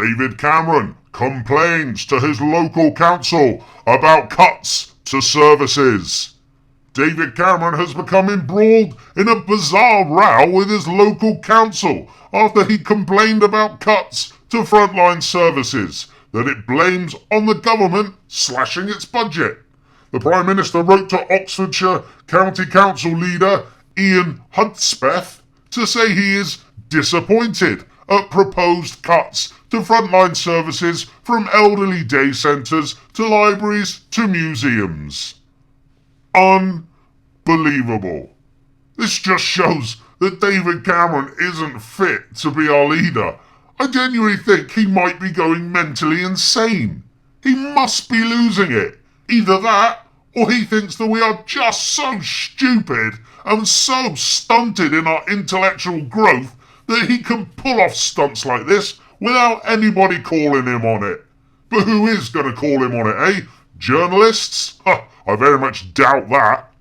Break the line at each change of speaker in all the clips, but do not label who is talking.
David Cameron complains to his local council about cuts to services. David Cameron has become embroiled in a bizarre row with his local council after he complained about cuts to frontline services that it blames on the government slashing its budget. The Prime Minister wrote to Oxfordshire County Council leader Ian Hudspeth to say he is disappointed at proposed cuts to frontline services from elderly day centres to libraries to museums. Unbelievable. This just shows that David Cameron isn't fit to be our leader. I genuinely think he might be going mentally insane. He must be losing it. Either that, or he thinks that we are just so stupid and so stunted in our intellectual growth that he can pull off stunts like this without anybody calling him on it. But who is going to call him on it, eh? Journalists? I very much doubt that.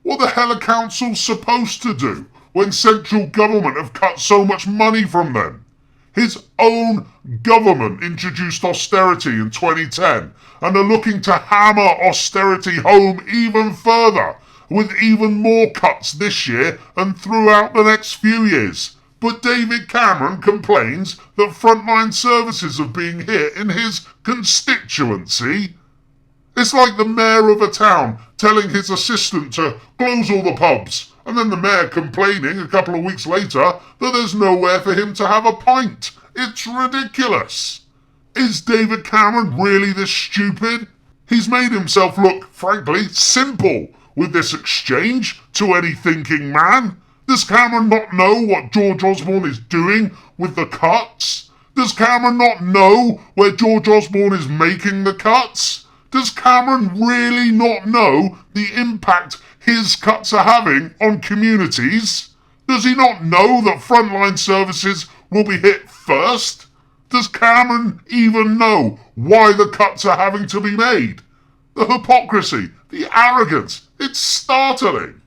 What the hell are councils supposed to do when central government have cut so much money from them? His own government introduced austerity in 2010 and are looking to hammer austerity home even further with even more cuts this year and throughout the next few years. But David Cameron complains that frontline services are being hit in his constituency. It's like the mayor of a town telling his assistant to close all the pubs, and then the mayor complaining a couple of weeks later that there's nowhere for him to have a pint. It's ridiculous. Is David Cameron really this stupid? He's made himself look, frankly, simple with this exchange to any thinking man. Does Cameron not know what George Osborne is doing with the cuts? Does Cameron not know where George Osborne is making the cuts? Does Cameron really not know the impact his cuts are having on communities? Does he not know that frontline services will be hit first? Does Cameron even know why the cuts are having to be made? The hypocrisy, the arrogance, it's startling.